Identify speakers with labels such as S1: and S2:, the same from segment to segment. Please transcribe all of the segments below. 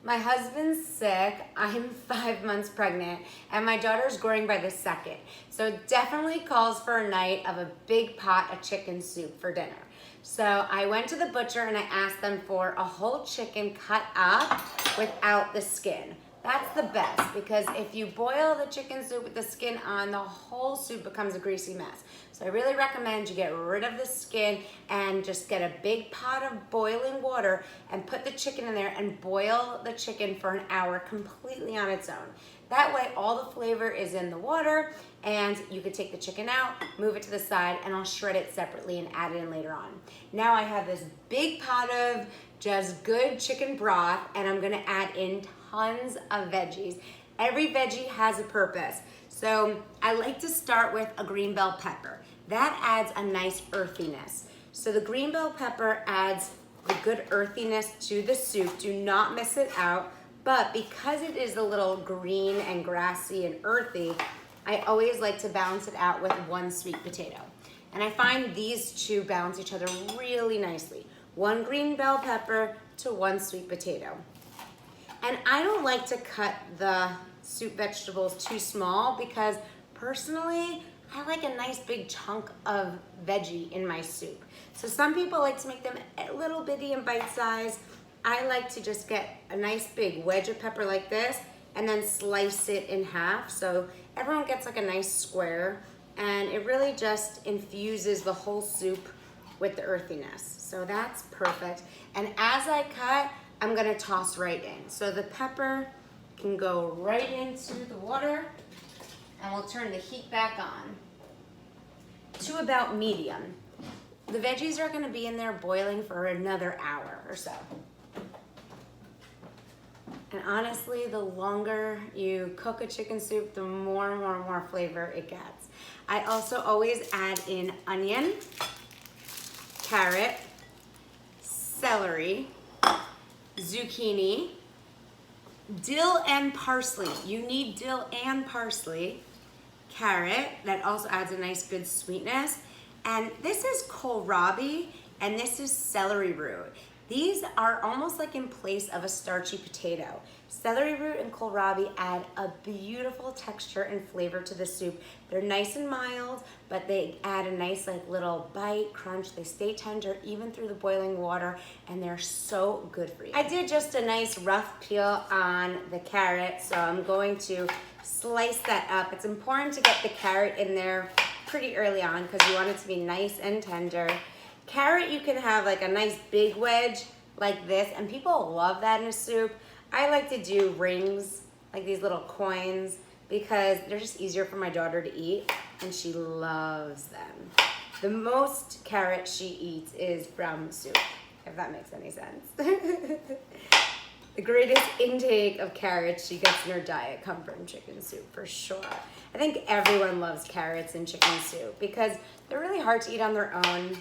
S1: My husband's sick, I'm 5 months pregnant, and my daughter's growing by the second. So it definitely calls for a night of a big pot of chicken soup for dinner. So I went to the butcher and I asked them for a whole chicken cut up without the skin. That's the best, because if you boil the chicken soup with the skin on, the whole soup becomes a greasy mess. So I really recommend you get rid of the skin and just get a big pot of boiling water and put the chicken in there and boil the chicken for an hour completely on its own. That way all the flavor is in the water, and you could take the chicken out, move it to the side, and I'll shred it separately and add it in later on. Now I have this big pot of just good chicken broth, and I'm gonna add in tons of veggies. Every veggie has a purpose. So I like to start with a green bell pepper. That adds a nice earthiness. So the green bell pepper adds the good earthiness to the soup. Do not miss it out. But because it is a little green and grassy and earthy, I always like to balance it out with one sweet potato. And I find these two balance each other really nicely. One green bell pepper to one sweet potato. And I don't like to cut the soup vegetables too small, because personally, I like a nice big chunk of veggie in my soup. So some people like to make them a little bitty and bite size. I like to just get a nice big wedge of pepper like this and then slice it in half, so everyone gets like a nice square, and it really just infuses the whole soup with the earthiness. So that's perfect. And as I cut, I'm gonna toss right in. So the pepper can go right into the water, and we'll turn the heat back on to about medium. The veggies are gonna be in there boiling for another hour or so. And honestly, the longer you cook a chicken soup, the more flavor it gets. I also always add in onion, carrot, celery, zucchini, dill and parsley. You need dill and parsley. Carrot, that also adds a nice good sweetness. And this is kohlrabi, and this is celery root. These are almost like in place of a starchy potato. Celery root and kohlrabi add a beautiful texture and flavor to the soup. They're nice and mild, but they add a nice like little bite, crunch. They stay tender even through the boiling water, and they're so good for you. I did just a nice rough peel on the carrot, so I'm going to slice that up. It's important to get the carrot in there pretty early on because you want it to be nice and tender. Carrot, you can have like a nice big wedge like this, and people love that in a soup. I like to do rings, like these little coins, because they're just easier for my daughter to eat, and she loves them. The most carrot she eats is from soup, if that makes any sense. The greatest intake of carrots she gets in her diet come from chicken soup, for sure. I think everyone loves carrots in chicken soup because they're really hard to eat on their own.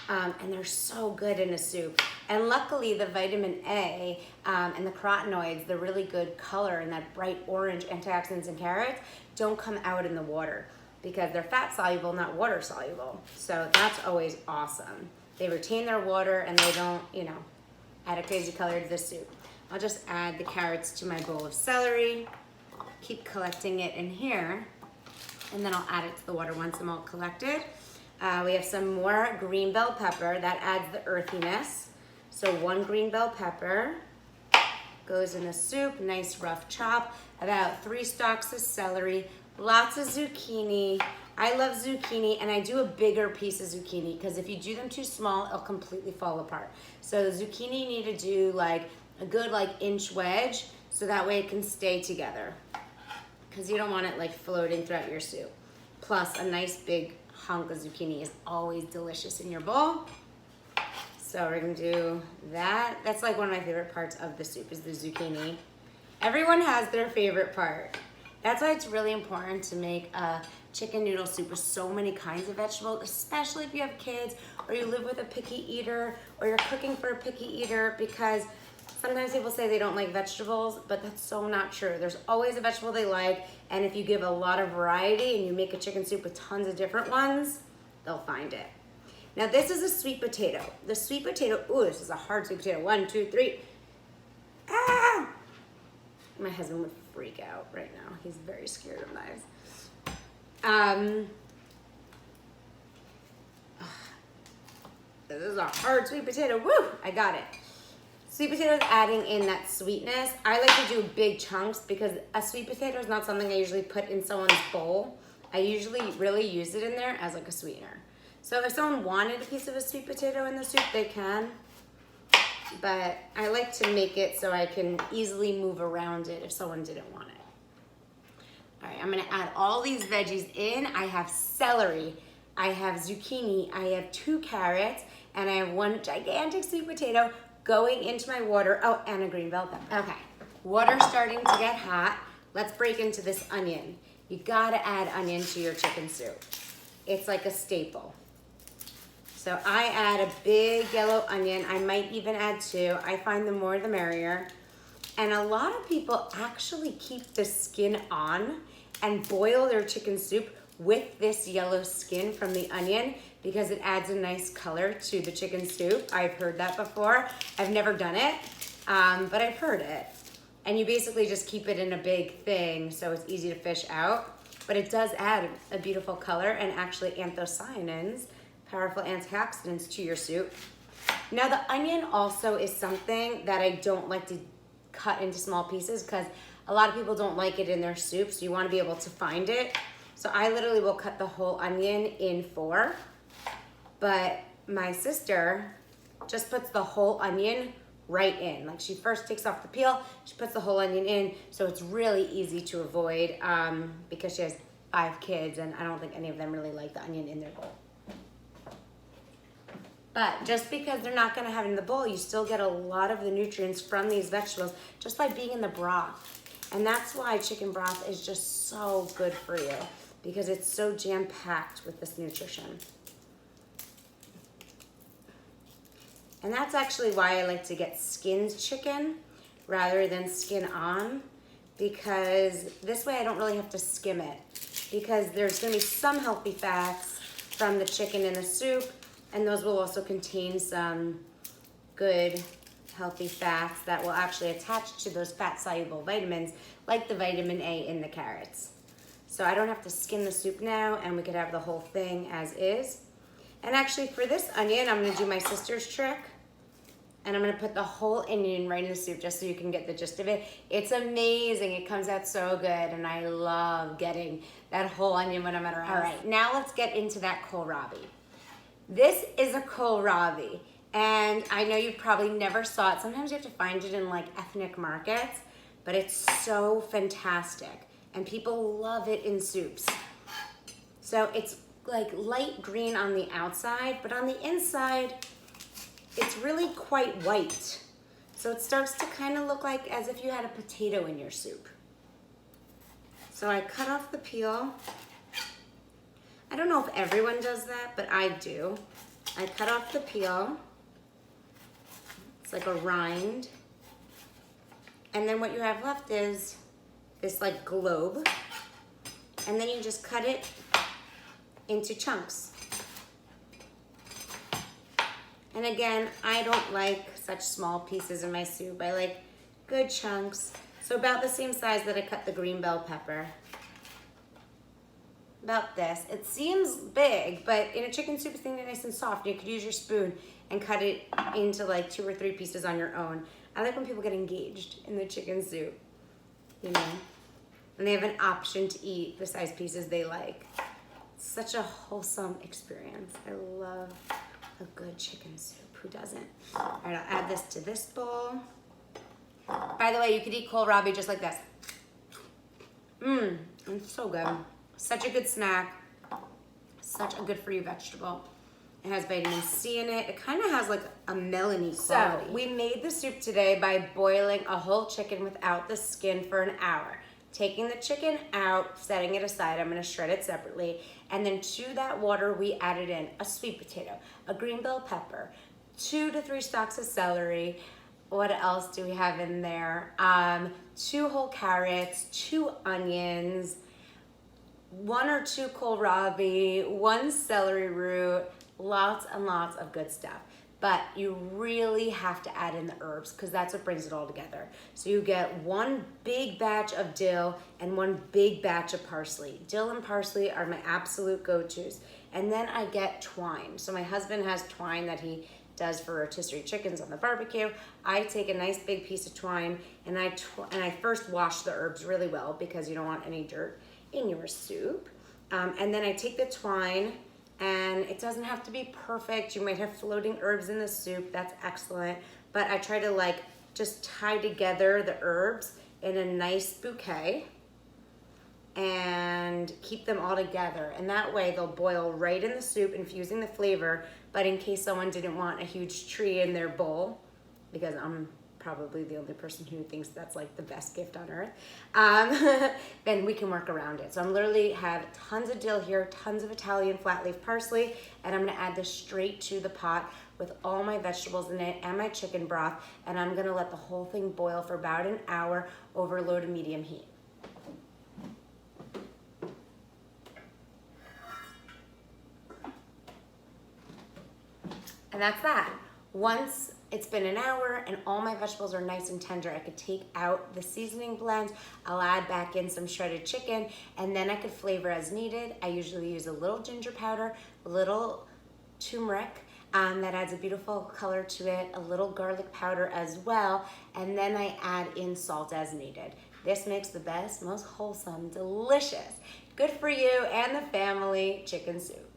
S1: And they're so good in a soup. And luckily the vitamin A and the carotenoids, the really good color and that bright orange antioxidants in carrots don't come out in the water because they're fat soluble, not water soluble. So that's always awesome. They retain their water and they don't, add a crazy color to the soup. I'll just add the carrots to my bowl of celery, keep collecting it in here, and then I'll add it to the water once I'm all collected. We have some more green bell pepper that adds the earthiness. So one green bell pepper goes in the soup, nice rough chop, about 3 stalks of celery, lots of zucchini. I love zucchini, and I do a bigger piece of zucchini because if you do them too small, it'll completely fall apart. So the zucchini you need to do like a good inch wedge, so that way it can stay together because you don't want it floating throughout your soup. Plus a nice big hunk of zucchini is always delicious in your bowl. So we're gonna do that. That's one of my favorite parts of the soup is the zucchini. Everyone has their favorite part. That's why it's really important to make a chicken noodle soup with so many kinds of vegetables, especially if you have kids or you live with a picky eater or you're cooking for a picky eater, because sometimes people say they don't like vegetables, but that's so not true. There's always a vegetable they like, and if you give a lot of variety and you make a chicken soup with tons of different ones, they'll find it. Now this is a sweet potato. The sweet potato, ooh, this is a hard sweet potato. 1, 2, 3. husband would freak out right now. He's very scared of knives. This is a hard sweet potato. Woo! I got it. Sweet potato is adding in that sweetness. I like to do big chunks because a sweet potato is not something I usually put in someone's bowl. I usually really use it in there as like a sweetener. So if someone wanted a piece of a sweet potato in the soup, they can. But I like to make it so I can easily move around it if someone didn't want it. All right, I'm gonna add all these veggies in. I have celery, I have zucchini, I have 2 carrots, and I have 1 gigantic sweet potato going into my water. Oh, and a green bell pepper. Okay, water's starting to get hot. Let's break into this onion. You gotta add onion to your chicken soup. It's like a staple. So I add a big yellow onion. I might even add 2. I find the more the merrier. And a lot of people actually keep the skin on and boil their chicken soup with this yellow skin from the onion because it adds a nice color to the chicken soup. I've heard that before. I've never done it, but I've heard it. And you basically just keep it in a big thing so it's easy to fish out. But it does add a beautiful color and actually anthocyanins, powerful antioxidants to your soup. Now the onion also is something that I don't like to cut into small pieces because a lot of people don't like it in their soup, so you want to be able to find it. So I literally will cut the whole onion in 4, but my sister just puts the whole onion right in. Like she first takes off the peel, she puts the whole onion in, so it's really easy to avoid because she has 5 kids and I don't think any of them really like the onion in their bowl. But just because they're not gonna have it in the bowl, you still get a lot of the nutrients from these vegetables just by being in the broth. And that's why chicken broth is just so good for you because it's so jam-packed with this nutrition. And that's actually why I like to get skinned chicken rather than skin on, because this way I don't really have to skim it because there's gonna be some healthy fats from the chicken in the soup, and those will also contain some good healthy fats that will actually attach to those fat-soluble vitamins like the vitamin A in the carrots. So I don't have to skin the soup now, and we could have the whole thing as is. And actually for this onion, I'm gonna do my sister's trick, and I'm gonna put the whole onion right in the soup just so you can get the gist of it. It's amazing, it comes out so good, and I love getting that whole onion when I'm at her house. All right, now let's get into that kohlrabi. This is a kohlrabi, and I know you probably never saw it. Sometimes you have to find it in like ethnic markets, but it's so fantastic, and people love it in soups. So it's like light green on the outside, but on the inside, it's really quite white. So it starts to kind of look like as if you had a potato in your soup. So I cut off the peel. I don't know if everyone does that, but I do. I cut off the peel. It's like a rind. And then what you have left is this like globe. And then you just cut it into chunks. And again, I don't like such small pieces in my soup. I like good chunks. So about the same size that I cut the green bell pepper. About this. It seems big, but in a chicken soup, it's nice and soft. You could use your spoon and cut it into like 2 or 3 pieces on your own. I like when people get engaged in the chicken soup, you know, and they have an option to eat the size pieces they like. It's such a wholesome experience. I love a good chicken soup. Who doesn't? All right, I'll add this to this bowl. By the way, you could eat kohlrabi just like this. It's so good. Such a good snack. Such a good for you vegetable. It has vitamin C in it. It kind of has like a melony quality. So we made the soup today by boiling a whole chicken without the skin for an hour. Taking the chicken out, setting it aside. I'm gonna shred it separately. And then to that water, we added in a sweet potato, a green bell pepper, 2 to 3 stalks of celery. What else do we have in there? 2 whole carrots, 2 onions, 1 or 2 kohlrabi, 1 celery root, lots and lots of good stuff. but you really have to add in the herbs because that's what brings it all together. So you get one big batch of dill and one big batch of parsley. Dill and parsley are my absolute go-tos. And then I get twine. So my husband has twine that he does for rotisserie chickens on the barbecue. I take a nice big piece of twine and I first wash the herbs really well because you don't want any dirt in your soup. And then I take the twine, and it doesn't have to be perfect. You might have floating herbs in the soup, that's excellent. But I try to like just tie together the herbs in a nice bouquet and keep them all together. And that way they'll boil right in the soup, infusing the flavor. But in case someone didn't want a huge tree in their bowl, because I'm probably the only person who thinks that's like the best gift on earth, then we can work around it. So I'm literally have tons of dill here, tons of Italian flat leaf parsley, and I'm gonna add this straight to the pot with all my vegetables in it and my chicken broth, and I'm gonna let the whole thing boil for about an hour over low to medium heat. And that's that. Once it's been an hour and all my vegetables are nice and tender, I could take out the seasoning blend. I'll add back in some shredded chicken, and then I could flavor as needed. I usually use a little ginger powder, a little turmeric, that adds a beautiful color to it, a little garlic powder as well, and then I add in salt as needed. This makes the best, most wholesome, delicious, good for you and the family chicken soup.